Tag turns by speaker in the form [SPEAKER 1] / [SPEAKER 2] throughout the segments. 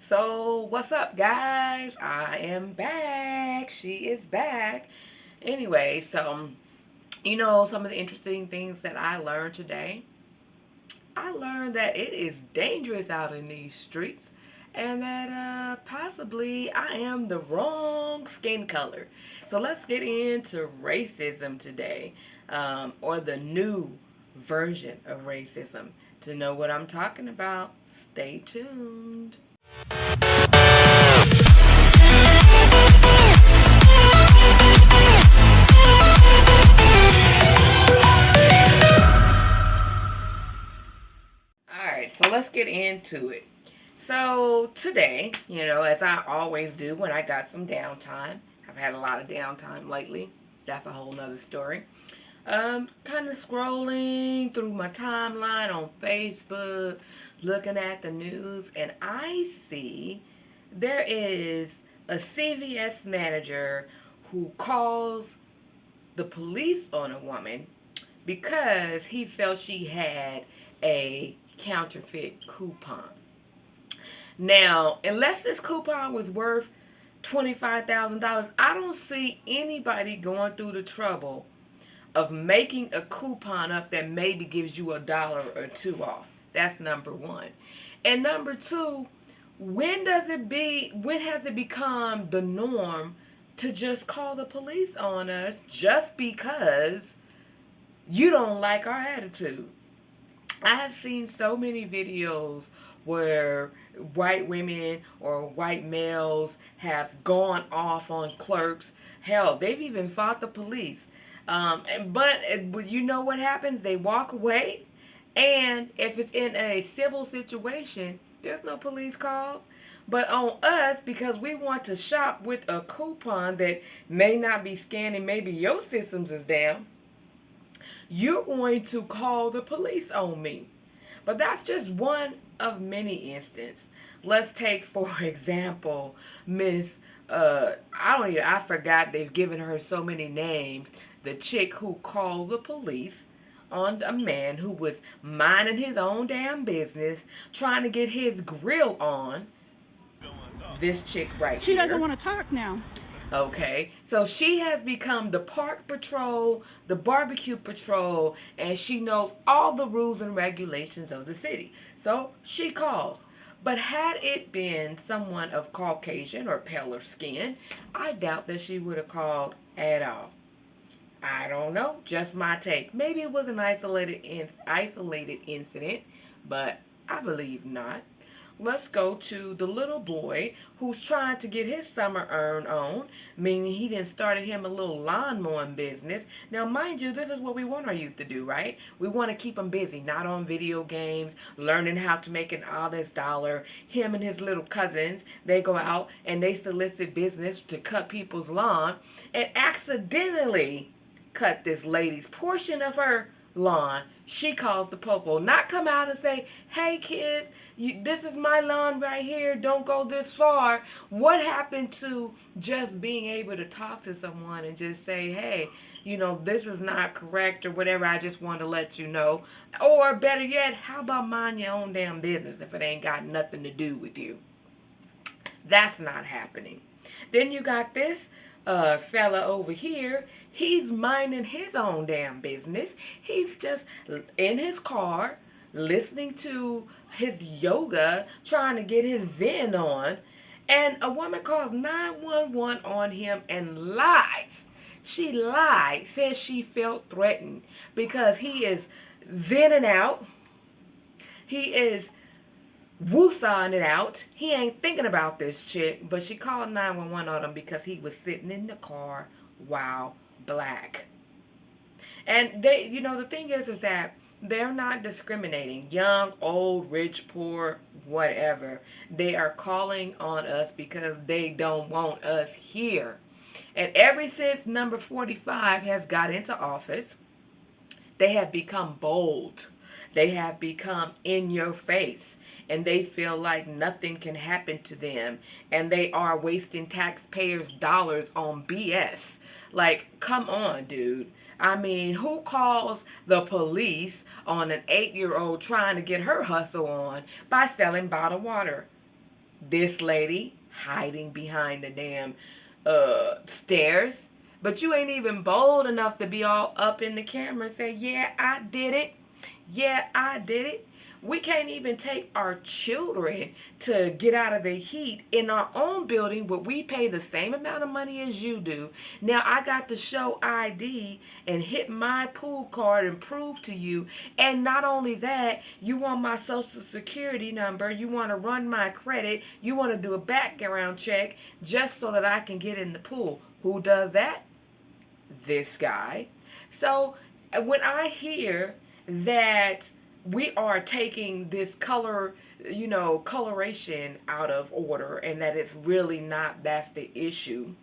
[SPEAKER 1] So, what's up, guys? I am back. She is back. Anyway, some of the interesting things that I learned today. I learned that it is dangerous out in these streets and that possibly I am the wrong skin color. So, let's get into racism today, or the new version of racism. To know what I'm talking about, stay tuned. Alright, so let's get into it. So today, as I always do when I got some downtime, I've had a lot of downtime lately. That's a whole nother story. Kind of scrolling through my timeline on Facebook, looking at the news, and I see there is a CVS manager who calls the police on a woman because he felt she had a counterfeit coupon. Now, unless this coupon was worth $25,000, I don't see anybody going through the trouble of making a coupon up that maybe gives you $1 or $2 off. That's number one. And number two, when has it become the norm to just call the police on us just because you don't like our attitude? I have seen so many videos where white women or white males have gone off on clerks. Hell, they've even fought the police. But you know what happens? They walk away, and if it's in a civil situation, there's no police call. But on us, because we want to shop with a coupon that may not be scanning, maybe your systems is down, you're going to call the police on me. But that's just one of many instances. Let's take, for example, Miss, I forgot they've given her so many names. The chick who called the police on a man who was minding his own damn business, trying to get his grill on. This chick right
[SPEAKER 2] She
[SPEAKER 1] here.
[SPEAKER 2] doesn't want to talk now.
[SPEAKER 1] Okay, so she has become the park patrol, the barbecue patrol, and she knows all the rules and regulations of the city. So she calls. But had it been someone of Caucasian or paler skin, I doubt that she would have called at all. I don't know, just my take. Maybe it was an isolated incident, but I believe not. Let's go to the little boy who's trying to get his summer earn on, meaning he done started him a little lawn mowing business. Now, mind you, this is what we want our youth to do, right? We want to keep them busy, not on video games, learning how to make an honest dollar. Him and his little cousins, they go out and they solicit business to cut people's lawn and accidentally cut this lady's portion of her lawn. She calls the popo, not come out and say, hey kids, this is my lawn right here, don't go this far. What happened to just being able to talk to someone and just say, hey, this is not correct or whatever, I just want to let you know? Or better yet, how about mind your own damn business if it ain't got nothing to do with you? That's not happening. Then you got this fella over here. He's minding his own damn business. He's just in his car, listening to his yoga, trying to get his zen on. And a woman calls 911 on him and lies. She lied, says she felt threatened because he is zenning out. He is woosahing it out. He ain't thinking about this chick, but she called 911 on him because he was sitting in the car while black. And the thing is that they're not discriminating. Young, old, rich, poor, whatever. They are calling on us because they don't want us here. And ever since number 45 has got into office, they have become bold. They have become in your face. And they feel like nothing can happen to them. And they are wasting taxpayers' dollars on BS. Like, come on, dude. I mean, who calls the police on an 8-year-old trying to get her hustle on by selling bottled water? This lady hiding behind the damn stairs. But you ain't even bold enough to be all up in the camera and say, yeah, I did it. Yeah, I did it. We can't even take our children to get out of the heat in our own building where we pay the same amount of money as you do. Now I got to show ID and hit my pool card and prove to you. And not only that, you want my social security number, you want to run my credit, you want to do a background check just so that I can get in the pool. Who does that? This guy. So when I hear that we are taking this coloration out of order, and that it's really not, that's the issue.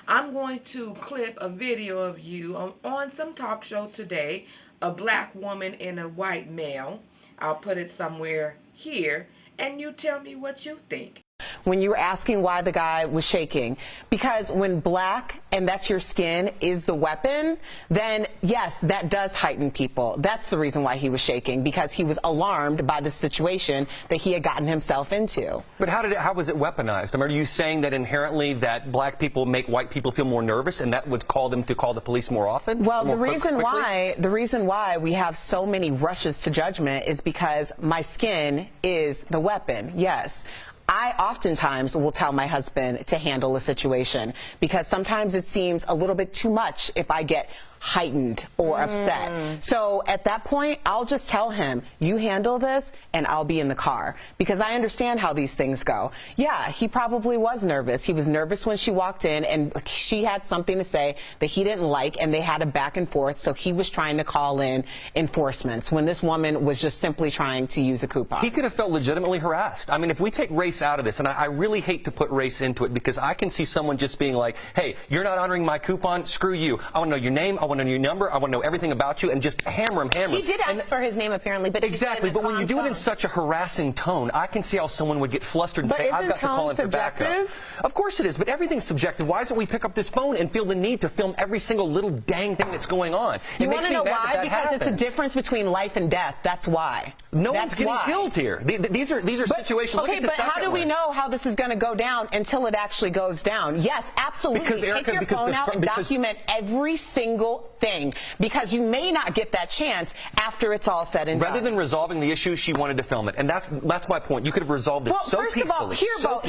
[SPEAKER 1] I'm going to clip a video of you on some talk show today, a black woman and a white male. I'll put it somewhere here, and you tell me what you think.
[SPEAKER 2] When you were asking why the guy was shaking, because when black, and that's your skin, is the weapon, then yes, that does heighten people. That's the reason why he was shaking, because he was alarmed by the situation that he had gotten himself into.
[SPEAKER 3] But how was it weaponized? I mean, are you saying that inherently that black people make white people feel more nervous, and that would call them to call the police more often?
[SPEAKER 2] Well, the reason why we have so many rushes to judgment is because my skin is the weapon. Yes. I oftentimes will tell my husband to handle a situation because sometimes it seems a little bit too much if I get heightened or upset. So at that point, I'll just tell him, you handle this and I'll be in the car, because I understand how these things go. Yeah, he probably was nervous. He was nervous when she walked in and she had something to say that he didn't like, and they had a back and forth. So he was trying to call in enforcements when this woman was just simply trying to use a coupon.
[SPEAKER 3] He could have felt legitimately harassed. I mean, if we take race out of this, and I really hate to put race into it, because I can see someone just being like, hey, you're not honoring my coupon, screw you. I want to know your name, I want to know your number, I want to know everything about you, and just hammer him.
[SPEAKER 4] She did ask for his name, apparently, but
[SPEAKER 3] exactly. But when you do it in such a harassing tone, I can see how someone would get flustered and say, I've got to call in for backup. Of course it is, but everything's subjective. Why isn't we pick up this phone and feel the need to film every single little dang thing that's going on?
[SPEAKER 2] You want to know why? Because it's a difference between life and death. That's why.
[SPEAKER 3] No one's getting killed here. These are situations.
[SPEAKER 2] Okay, but how do we know how this is going to go down until it actually goes down? Yes, absolutely.
[SPEAKER 3] Because, Erica,
[SPEAKER 2] take your phone out and document every single thing, because you may not get that chance after it's all said and done.
[SPEAKER 3] Rather than resolving the issue, she wanted to film it, and that's my point. You could have resolved it so peacefully.
[SPEAKER 2] Well, first of all,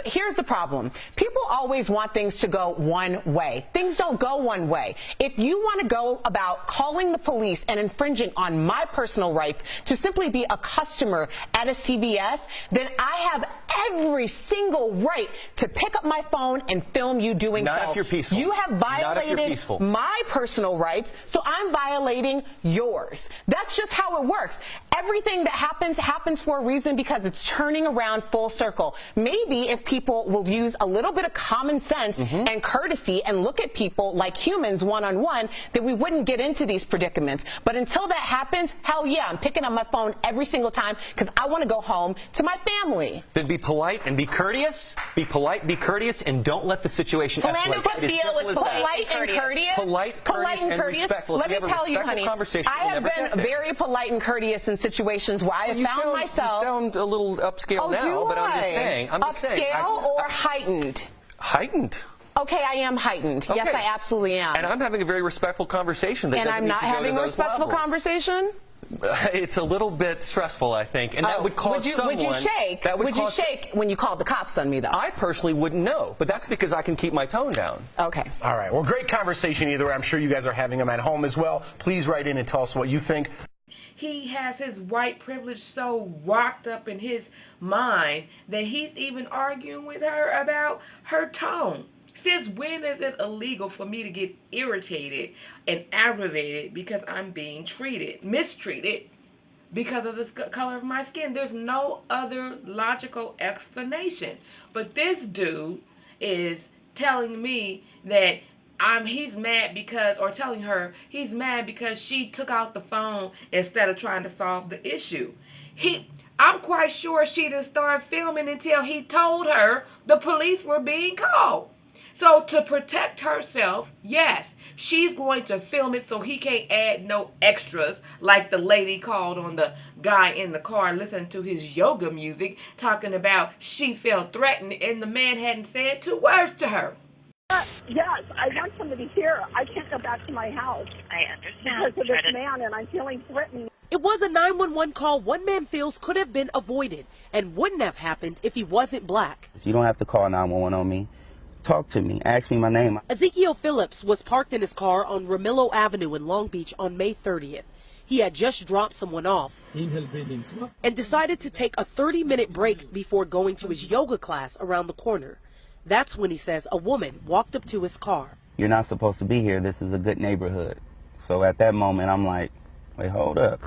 [SPEAKER 2] here's the problem. People always want things to go one way. Things don't go one way. If you want to go about calling the police and infringing on my personal rights to simply be a customer at a CVS, then I have every single right to pick up my phone and film you doing so.
[SPEAKER 3] Not if you're peaceful.
[SPEAKER 2] You have violated my personal rights, so I'm violating yours. That's just how it works. Everything that happens for a reason, because it's turning around full circle. Maybe if people will use a little bit of common sense and courtesy and look at people like humans one-on-one, then we wouldn't get into these predicaments. But until that happens, hell yeah, I'm picking up my phone every single time because I want to go home to my family.
[SPEAKER 3] Then be polite and be courteous. Be polite, be courteous, and don't let the situation escalate.
[SPEAKER 2] Polite and courteous.
[SPEAKER 3] Polite and respectful.
[SPEAKER 2] Let me tell you, honey, I have been very polite and courteous in situations where I have found myself.
[SPEAKER 3] You sound a little upscale now, but I'm just saying.
[SPEAKER 2] Upscale or heightened?
[SPEAKER 3] Heightened.
[SPEAKER 2] Okay, I am heightened. Okay. Yes, I absolutely am.
[SPEAKER 3] And I'm having a very respectful conversation.
[SPEAKER 2] And I'm not having a respectful conversation?
[SPEAKER 3] It's a little bit stressful, I think, and that would cause someone.
[SPEAKER 2] Would you shake? Would you shake when you called the cops on me, though?
[SPEAKER 3] I personally wouldn't know, but that's because I can keep my tone down.
[SPEAKER 2] Okay.
[SPEAKER 5] All right. Well, great conversation either way. I'm sure you guys are having them at home as well. Please write in and tell us what you think.
[SPEAKER 1] He has his white privilege so rocked up in his mind that he's even arguing with her about her tone. Since when is it illegal for me to get irritated and aggravated because I'm being mistreated because of the color of my skin? There's no other logical explanation. But this dude is telling me that he's mad because, or telling her he's mad because she took out the phone instead of trying to solve the issue. I'm quite sure she didn't start filming until he told her the police were being called. So to protect herself, yes, she's going to film it so he can't add no extras, like the lady called on the guy in the car listening to his yoga music, talking about she felt threatened and the man hadn't said 2 words to her.
[SPEAKER 6] Yes, I want somebody here. I can't go back to my house.
[SPEAKER 7] I understand.
[SPEAKER 6] Because of this man, and I'm feeling threatened.
[SPEAKER 8] It was a 911 call one man feels could have been avoided and wouldn't have happened if he wasn't black.
[SPEAKER 9] You don't have to call 911 on me. Talk to me. Ask me my name.
[SPEAKER 8] Ezekiel Phillips was parked in his car on Ramillo Avenue in Long Beach on May 30th. He had just dropped someone off and decided to take a 30-minute break before going to his yoga class around the corner. That's when he says a woman walked up to his car.
[SPEAKER 9] You're not supposed to be here. This is a good neighborhood. So at that moment, I'm like, wait, hold up.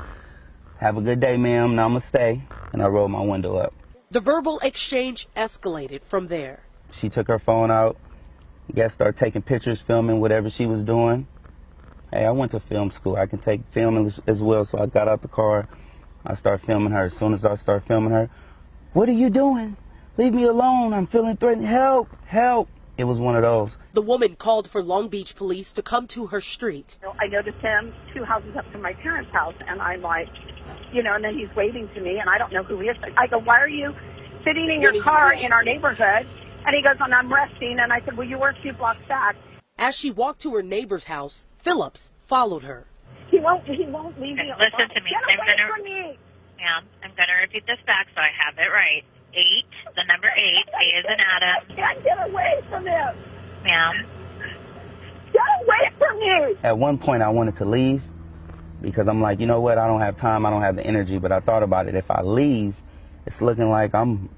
[SPEAKER 9] Have a good day, ma'am. Namaste. And I rolled my window up.
[SPEAKER 8] The verbal exchange escalated from there.
[SPEAKER 9] She took her phone out. I guess started taking pictures, filming whatever she was doing. Hey, I went to film school. I can take filming as well. So I got out the car. I started filming her. As soon as I started filming her, what are you doing? Leave me alone. I'm feeling threatened. Help, help. It was one of those.
[SPEAKER 8] The woman called for Long Beach police to come to her street.
[SPEAKER 6] I noticed him 2 houses up from my parents' house, and I'm like, and then he's waving to me, and I don't know who he is. I go, why are you sitting in your car in our neighborhood? And he goes, and I'm resting. And I said, well, you were 2 blocks back.
[SPEAKER 8] As she walked to her neighbor's house, Phillips followed her.
[SPEAKER 6] He won't leave me.
[SPEAKER 7] Listen to me.
[SPEAKER 6] Get away from me.
[SPEAKER 7] Ma'am, I'm going to repeat this back so I have it right. 8, the number 8, A is in Adam.
[SPEAKER 6] I can't get away from him.
[SPEAKER 7] Ma'am.
[SPEAKER 6] Get away from me.
[SPEAKER 9] At one point, I wanted to leave because I'm like, you know what? I don't have time. I don't have the energy. But I thought about it. If I leave, it's looking like I'm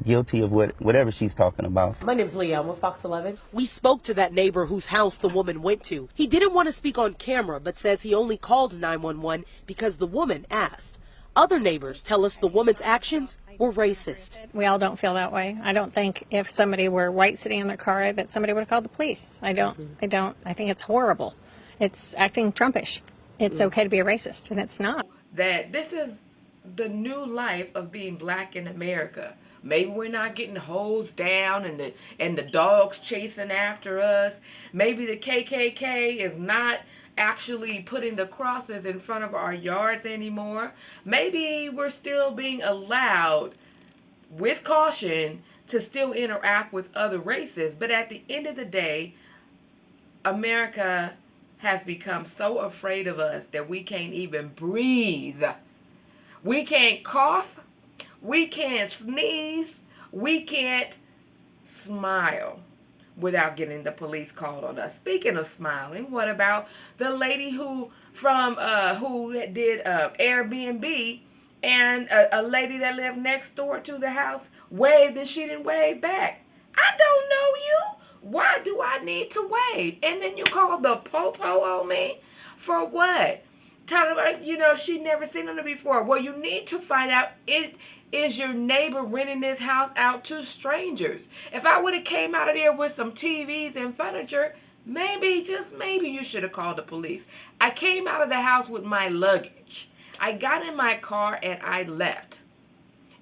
[SPEAKER 9] guilty of whatever she's talking about.
[SPEAKER 8] My name's Leah. I'm with Fox 11. We spoke to that neighbor whose house the woman went to. He didn't want to speak on camera, but says he only called 911 because the woman asked. Other neighbors tell us the woman's actions were racist.
[SPEAKER 4] We all don't feel that way. I don't think if somebody were white sitting in their car that somebody would have called the police. I think it's horrible. It's acting Trumpish. It's okay to be a racist, and it's not.
[SPEAKER 1] That this is the new life of being black in America. Maybe we're not getting hosed down and the dogs chasing after us. Maybe the KKK is not actually putting the crosses in front of our yards anymore. Maybe we're still being allowed, with caution, to still interact with other races. But at the end of the day, America has become so afraid of us that we can't even breathe. We can't cough. We can't sneeze. We can't smile without getting the police called on us. Speaking of smiling, what about the lady who did Airbnb, and a lady that lived next door to the house waved and she didn't wave back? I don't know you. Why do I need to wave? And then you call the po-po on me? For what? Telling her, she'd never seen them before. Well, you need to find out, is your neighbor renting this house out to strangers? If I would have came out of there with some TVs and furniture, maybe, just maybe, you should have called the police. I came out of the house with my luggage. I got in my car and I left.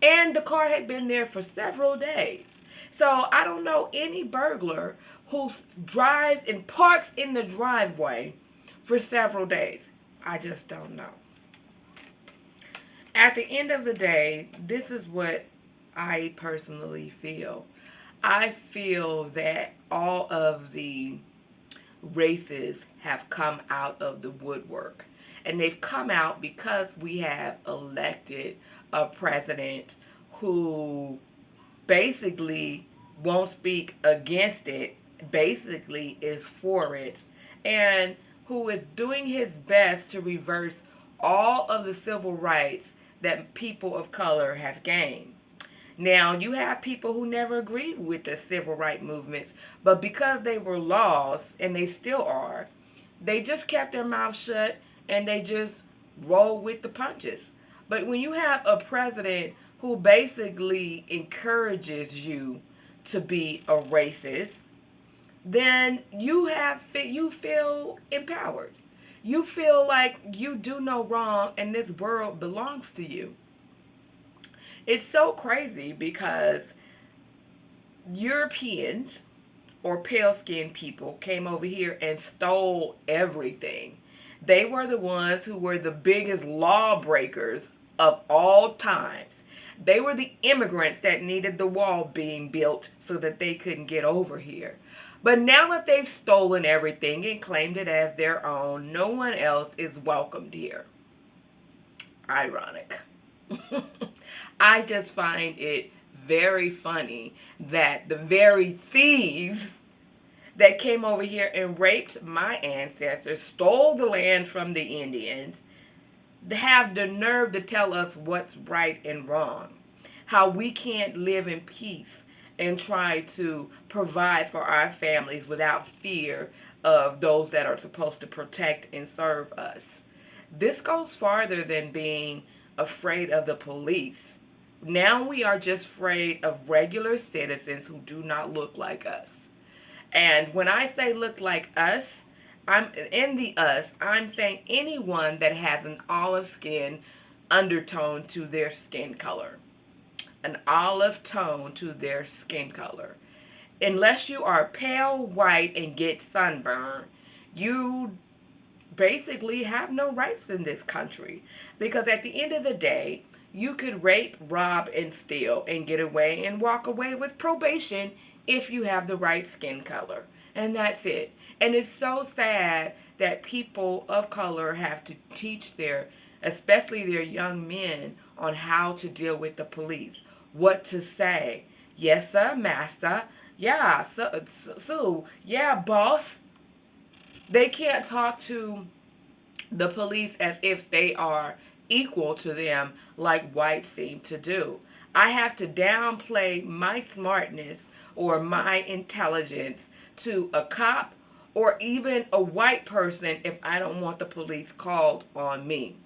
[SPEAKER 1] And the car had been there for several days. So I don't know any burglar who drives and parks in the driveway for several days. I just don't know. At the end of the day, this is what I personally feel. I feel that all of the races have come out of the woodwork. And they've come out because we have elected a president who basically won't speak against it, basically is for it, and who is doing his best to reverse all of the civil rights that people of color have gained. Now, you have people who never agreed with the civil rights movements, but because they were laws, and they still are, they just kept their mouth shut and they just roll with the punches. But when you have a president who basically encourages you to be a racist, then you feel empowered. You feel like you do no wrong and this world belongs to you. It's so crazy because Europeans or pale skinned people came over here and stole everything. They were the ones who were the biggest lawbreakers of all times. They were the immigrants that needed the wall being built so that they couldn't get over here. But now that they've stolen everything and claimed it as their own, no one else is welcomed here. Ironic. I just find it very funny that the very thieves that came over here and raped my ancestors, stole the land from the Indians, have the nerve to tell us what's right and wrong. How we can't live in peace and try to provide for our families without fear of those that are supposed to protect and serve us. This goes farther than being afraid of the police. Now we are just afraid of regular citizens who do not look like us. And when I say look like us, I'm in the us, I'm saying anyone that has an olive skin undertone to their skin color. An olive tone to their skin color. Unless you are pale white and get sunburn, you basically have no rights in this country. Because at the end of the day, you could rape, rob, and steal and get away and walk away with probation if you have the right skin color. And that's it. And it's so sad that people of color have to teach especially their young men, on how to deal with the police. What to say. Yes, sir, master. Yeah, so yeah, boss. They can't talk to the police as if they are equal to them like whites seem to do. I have to downplay my smartness or my intelligence to a cop or even a white person if I don't want the police called on me.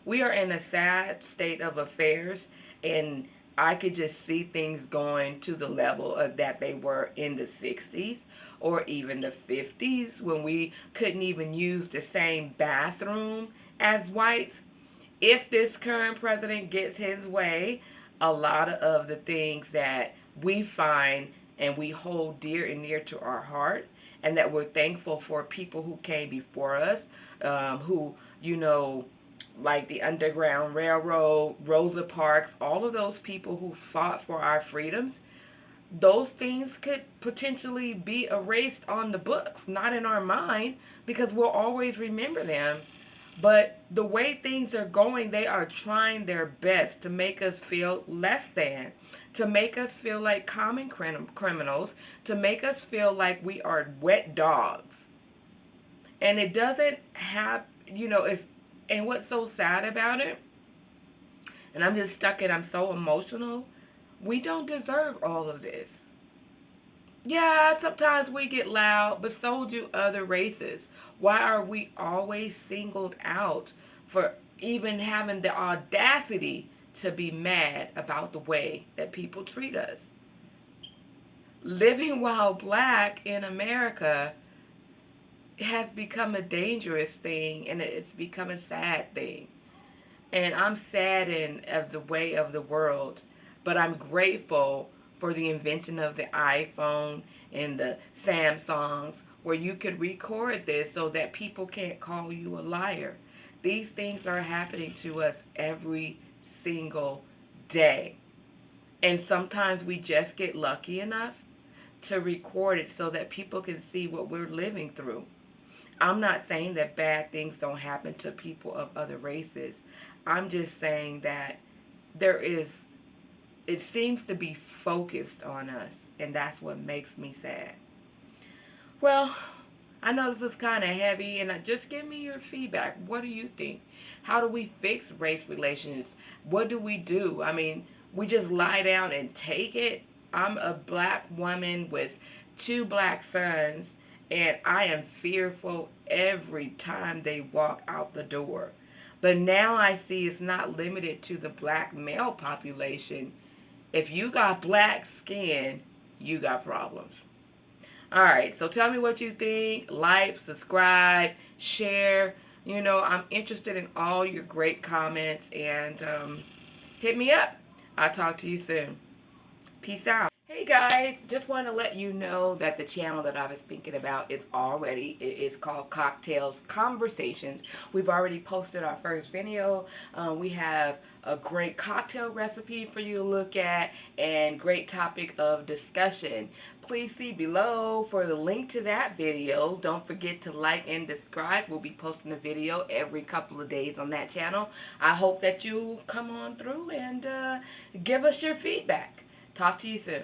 [SPEAKER 1] We are in a sad state of affairs, and I could just see things going to the level of that they were in the 60s or even the 50s, when we couldn't even use the same bathroom as whites. If this current president gets his way, a lot of the things that we find and we hold dear and near to our heart, and that we're thankful for people who came before us, who, like the Underground Railroad, Rosa Parks, all of those people who fought for our freedoms, those things could potentially be erased on the books, not in our mind, because we'll always remember them. But the way things are going, they are trying their best to make us feel less than, to make us feel like common criminals, to make us feel like we are wet dogs. And it doesn't have, and what's so sad about it, and I'm just stuck and I'm so emotional, we don't deserve all of this. Yeah, sometimes we get loud, but so do other races. Why are we always singled out for even having the audacity to be mad about the way that people treat us? Living while black in America has become a dangerous thing, and it's become a sad thing. And I'm saddened of the way of the world, but I'm grateful for the invention of the iPhone and the Samsungs, where you could record this so that people can't call you a liar. These things are happening to us every single day. And sometimes we just get lucky enough to record it so that people can see what we're living through. I'm not saying that bad things don't happen to people of other races. I'm just saying that it seems to be focused on us, and that's what makes me sad. Well, I know this is kind of heavy, and just give me your feedback. What do you think? How do we fix race relations? What do we do? I mean, we just lie down and take it? I'm a black woman with 2 black sons, and I am fearful every time they walk out the door. But now I see it's not limited to the black male population. If you got black skin, you got problems. Alright, so tell me what you think. Like, subscribe, share. I'm interested in all your great comments, and hit me up. I'll talk to you soon. Peace out. Hey Hey guys, just want to let you know that the channel that I was thinking about is already, it is called Cocktails Conversations. We've already posted our first video. We have a great cocktail recipe for you to look at and great topic of discussion. Please see below for the link to that video. Don't forget to like and subscribe. We'll be posting a video every couple of days on that channel. I hope that you come on through and give us your feedback. Talk to you soon.